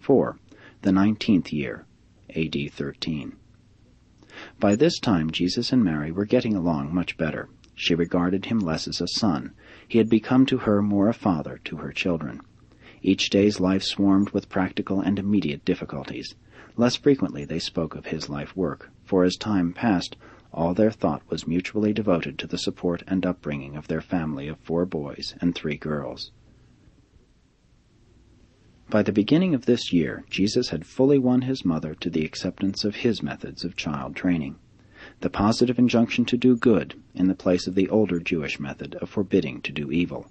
4, the 19th year, A.D. 13. By this time Jesus and Mary were getting along much better. She regarded him less as a son. He had become to her more a father to her children. Each day's life swarmed with practical and immediate difficulties. Less frequently they spoke of his life work, for as time passed, all their thought was mutually devoted to the support and upbringing of their family of 4 boys and 3 girls. By the beginning of this year, Jesus had fully won his mother to the acceptance of his methods of child training. The positive injunction to do good, in the place of the older Jewish method of forbidding to do evil.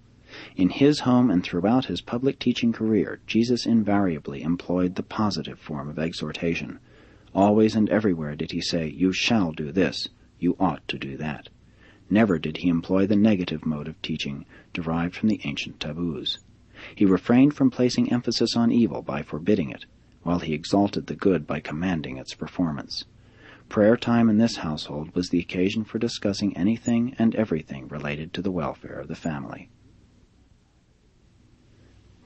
In his home and throughout his public teaching career, Jesus invariably employed the positive form of exhortation. Always and everywhere did he say, "You shall do this, you ought to do that." Never did he employ the negative mode of teaching derived from the ancient taboos. He refrained from placing emphasis on evil by forbidding it, while he exalted the good by commanding its performance. Prayer time in this household was the occasion for discussing anything and everything related to the welfare of the family.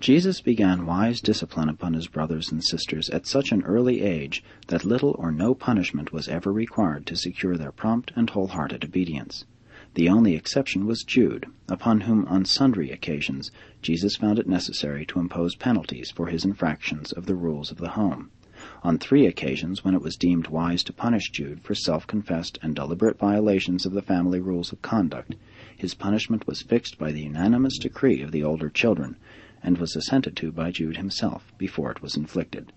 Jesus began wise discipline upon his brothers and sisters at such an early age that little or no punishment was ever required to secure their prompt and wholehearted obedience. The only exception was Jude, upon whom on sundry occasions Jesus found it necessary to impose penalties for his infractions of the rules of the home. On 3 occasions, when it was deemed wise to punish Jude for self-confessed and deliberate violations of the family rules of conduct, his punishment was fixed by the unanimous decree of the older children, and was assented to by Jude himself before it was inflicted.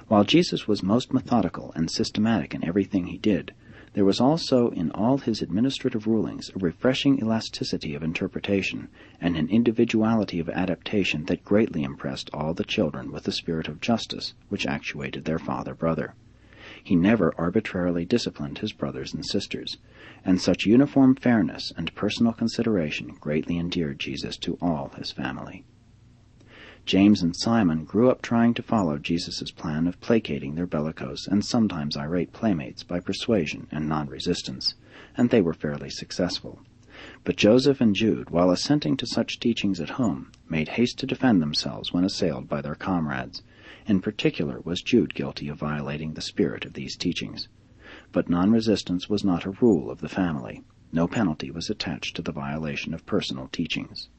While Jesus was most methodical and systematic in everything he did, there was also in all his administrative rulings a refreshing elasticity of interpretation and an individuality of adaptation that greatly impressed all the children with the spirit of justice which actuated their father-brother. He never arbitrarily disciplined his brothers and sisters, and such uniform fairness and personal consideration greatly endeared Jesus to all his family. James and Simon grew up trying to follow Jesus' plan of placating their bellicose and sometimes irate playmates by persuasion and non-resistance, and they were fairly successful. But Joseph and Jude, while assenting to such teachings at home, made haste to defend themselves when assailed by their comrades. In particular was Jude guilty of violating the spirit of these teachings. But non-resistance was not a rule of the family. No penalty was attached to the violation of personal teachings.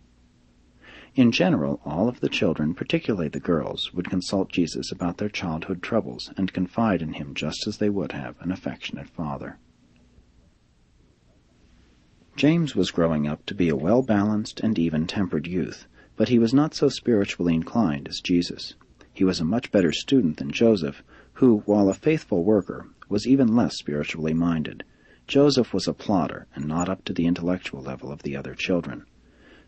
In general, all of the children, particularly the girls, would consult Jesus about their childhood troubles and confide in him just as they would have an affectionate father. James was growing up to be a well-balanced and even-tempered youth, but he was not so spiritually inclined as Jesus. He was a much better student than Joseph, who, while a faithful worker, was even less spiritually minded. Joseph was a plodder and not up to the intellectual level of the other children.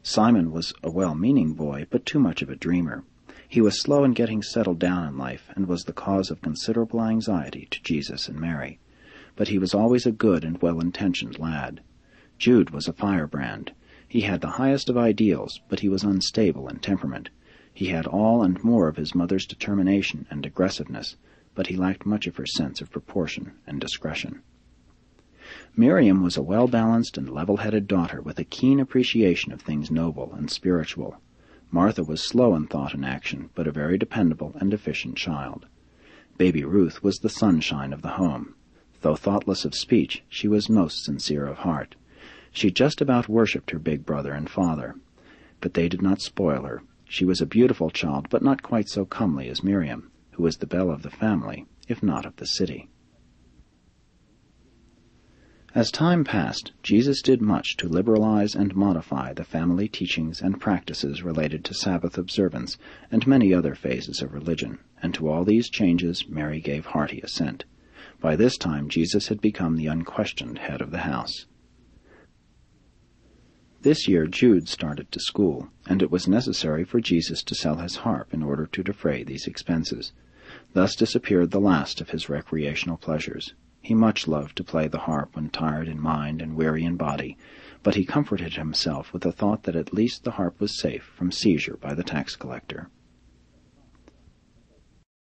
Simon was a well-meaning boy, but too much of a dreamer. He was slow in getting settled down in life and was the cause of considerable anxiety to Jesus and Mary. But he was always a good and well-intentioned lad. Jude was a firebrand. He had the highest of ideals, but he was unstable in temperament. He had all and more of his mother's determination and aggressiveness, but he lacked much of her sense of proportion and discretion. Miriam was a well-balanced and level-headed daughter with a keen appreciation of things noble and spiritual. Martha was slow in thought and action, but a very dependable and efficient child. Baby Ruth was the sunshine of the home. Though thoughtless of speech, she was most sincere of heart. She just about worshipped her big brother and father, but they did not spoil her. She was a beautiful child, but not quite so comely as Miriam, who was the belle of the family, if not of the city. As time passed, Jesus did much to liberalize and modify the family teachings and practices related to Sabbath observance and many other phases of religion, and to all these changes Mary gave hearty assent. By this time Jesus had become the unquestioned head of the house. This year Jude started to school, and it was necessary for Jesus to sell his harp in order to defray these expenses. Thus disappeared the last of his recreational pleasures. He much loved to play the harp when tired in mind and weary in body, but he comforted himself with the thought that at least the harp was safe from seizure by the tax collector.